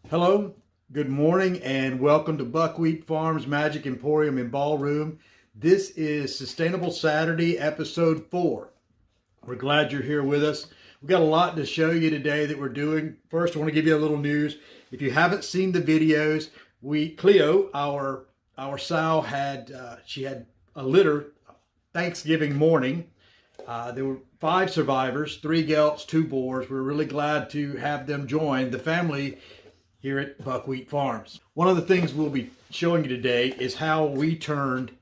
Hello, good morning, and welcome to Buckwheat Farms Magic Emporium and Ballroom. This is Sustainable Saturday, episode 4. We're glad you're here with us. We've got a lot to show you today that we're doing. First, I want to give you a little news. If you haven't seen the videos, Cleo, our sow, she had a litter Thanksgiving morning. There were 5 survivors, 3 gelts, 2 boars. We're really glad to have them join the family here at Buckwheat Farms. One of the things we'll be showing you today is how we turned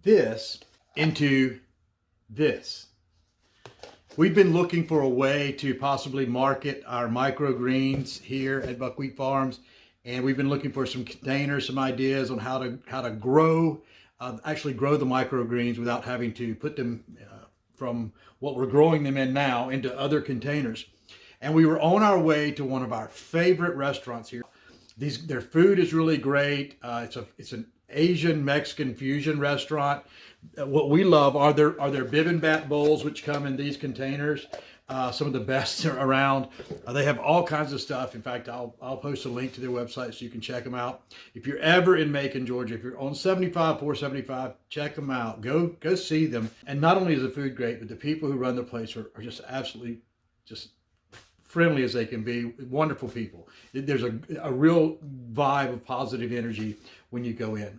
this into this. We've been looking for a way to possibly market our microgreens here at Buckwheat Farms, and we've been looking for some containers, some ideas on how to grow, actually grow the microgreens without having to put them from what we're growing them in now into other containers. And we were on our way to one of our favorite restaurants here. Their food is really great. It's an Asian Mexican fusion restaurant. What we love are their bibimbap bowls, which come in these containers. Some of the best around. They have all kinds of stuff. In fact, I'll post a link to their website so you can check them out. If you're ever in Macon, Georgia, if you're on 475, check them out. Go see them. And not only is the food great, but the people who run the place are just absolutely just friendly as they can be, wonderful people. There's a real vibe of positive energy when you go in.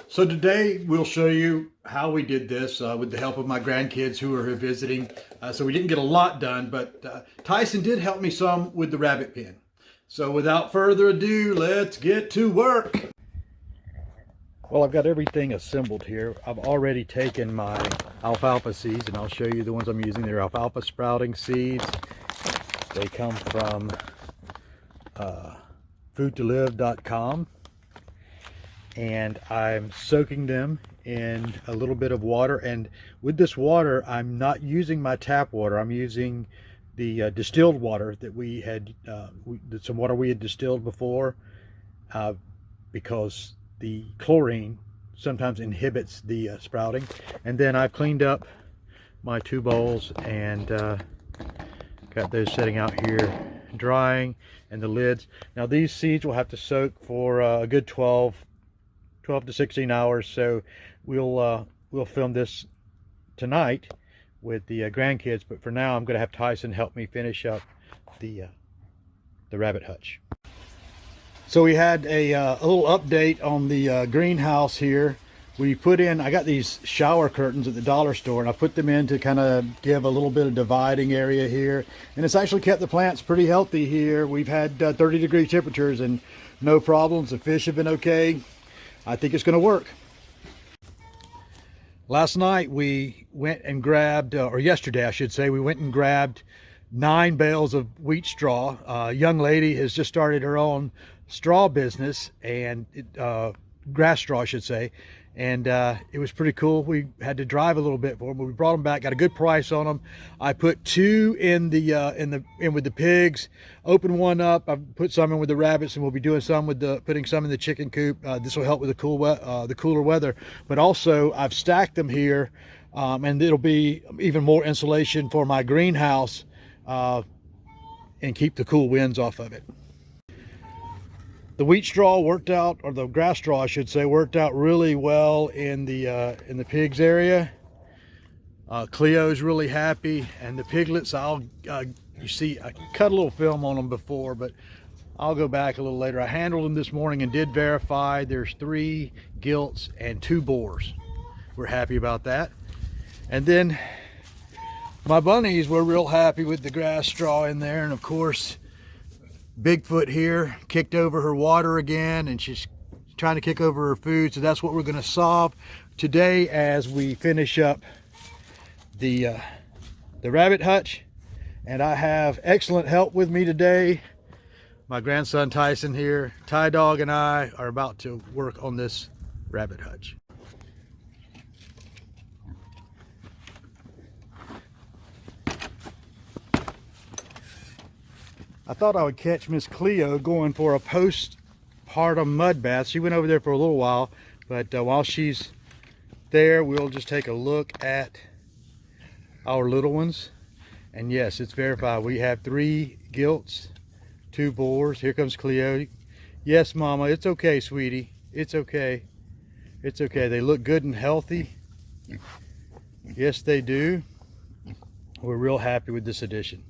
So today we'll show you how we did this with the help of my grandkids who are here visiting. So we didn't get a lot done, but Tyson did help me some with the rabbit pen. So without further ado, let's get to work. Well, I've got everything assembled here. I've already taken my alfalfa seeds, and I'll show you the ones I'm using. They're alfalfa sprouting seeds. They come from foodtolive.com, and I'm soaking them in a little bit of water. And with this water, I'm not using my tap water. I'm using the distilled water that we had, some water we had distilled before, because the chlorine sometimes inhibits the sprouting. And then I've cleaned up my 2 bowls and got those sitting out here drying, and the lids. Now these seeds will have to soak for a good 12 to 16 hours. So we'll film this tonight with the grandkids, but for now I'm going to have Tyson help me finish up the rabbit hutch. So we had a little update on the greenhouse here. We put in, I got these shower curtains at the dollar store, and I put them in to kind of give a little bit of dividing area here. And it's actually kept the plants pretty healthy here. We've had 30-degree temperatures and no problems. The fish have been okay. I think it's going to work. Last night we went and grabbed, or yesterday I should say, we went and grabbed 9 bales of wheat straw. A young lady has just started her own straw business, and grass straw I should say. And it was pretty cool. We had to drive a little bit for them, but we brought them back, got a good price on them. I put 2 in with the pigs, opened one up. I put some in with the rabbits, and we'll be doing some with putting some in the chicken coop. This will help with the cooler weather. But also I've stacked them here, and it'll be even more insulation for my greenhouse, and keep the cool winds off of it. The wheat straw worked out, or the grass straw I should say, worked out really well in the pigs area. Cleo's really happy, and the piglets, you see I cut a little film on them before, but I'll go back a little later. I handled them this morning and did verify there's 3 gilts and 2 boars. We're happy about that. And then my bunnies were real happy with the grass straw in there, and of course Bigfoot here kicked over her water again, and she's trying to kick over her food. So that's what we're going to solve today as we finish up the rabbit hutch. And I have excellent help with me today. My grandson Tyson here, Ty Dog, and I are about to work on this rabbit hutch. I thought I would catch Miss Cleo going for a postpartum mud bath. She went over there for a little while, but while she's there, we'll just take a look at our little ones. And yes, it's verified. We have 3 gilts, 2 boars. Here comes Cleo. Yes, Mama, it's okay, sweetie. It's okay. It's okay. They look good and healthy. Yes, they do. We're real happy with this addition.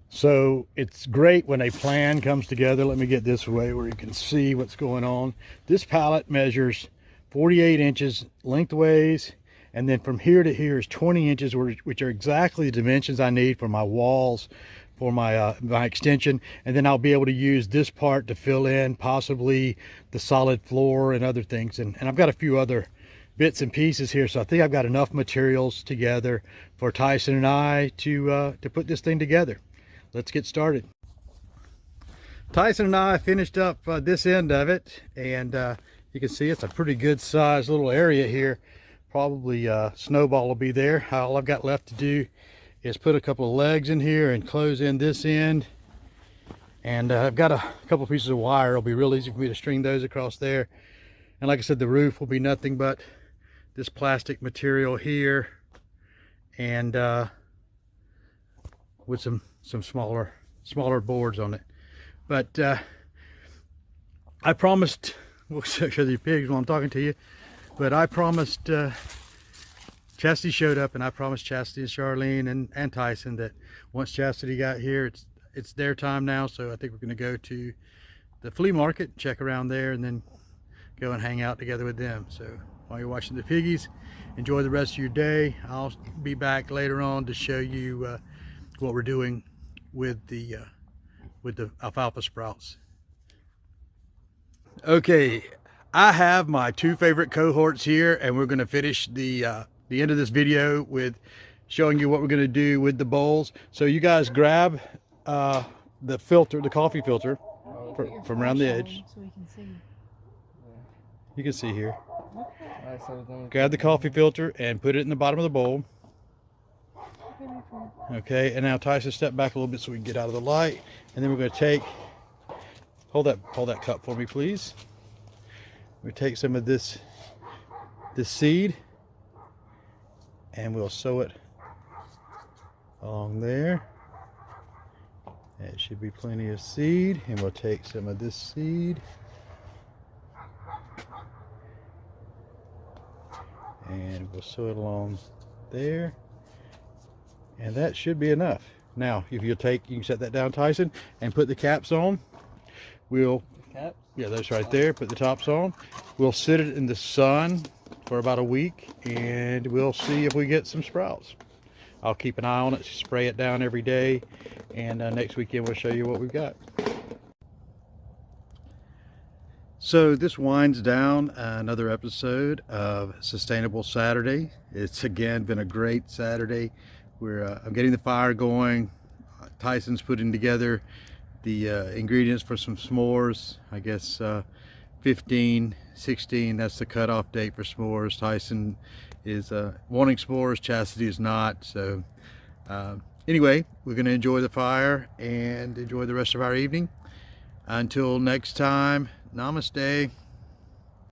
So it's great when a plan comes together. Let me get this way where you can see what's going on. This pallet measures 48 inches lengthways, and then from here to here is 20 inches, which are exactly the dimensions I need for my walls, for my extension. And then I'll be able to use this part to fill in possibly the solid floor and other things. And I've got a few other bits and pieces here, so I think I've got enough materials together for Tyson and I to put this thing together. Let's get started. Tyson and I finished up this end of it, and you can see it's a pretty good sized little area here. Probably Snowball will be there. All I've got left to do is put a couple of legs in here and close in this end. And I've got a couple pieces of wire. It'll be real easy for me to string those across there. And like I said, the roof will be nothing but this plastic material here, and with some smaller boards on it. But I promised, we'll show the pigs while I'm talking to you, but I promised, Chastity showed up, and I promised Chastity and Charlene and Tyson that once Chastity got here, it's their time now. So I think we're going to go to the flea market, check around there, and then go and hang out together with them. So while you're watching the piggies, enjoy the rest of your day. I'll be back later on to show you what we're doing with the alfalfa sprouts. Okay, I have my 2 favorite cohorts here, and we're going to finish the end of this video with showing you what we're going to do with the bowls. So you guys grab the filter, the coffee filter, from around the edge. So we can see. You can see here. Okay. Grab the coffee filter and put it in the bottom of the bowl. Okay, and now Tyson, step back a little bit so we can get out of the light. And then we're going to take, hold that cup for me, please. We take some of this seed, and we'll sow it along there. It should be plenty of seed, and we'll take some of this seed and we'll sow it along there, and that should be enough. Now if you can set that down, Tyson, and put the caps on. Caps? Yeah, those right there. Put the tops on. We'll sit it in the sun for about a week, and we'll see if we get some sprouts. I'll keep an eye on it, spray it down every day, and next weekend we'll show you what we've got. So this winds down another episode of Sustainable Saturday. It's again been a great Saturday. I'm getting the fire going. Tyson's putting together the ingredients for some s'mores. I guess 15, 16, that's the cutoff date for s'mores. Tyson is wanting s'mores, Chastity is not. So anyway, we're going to enjoy the fire and enjoy the rest of our evening. Until next time, namaste.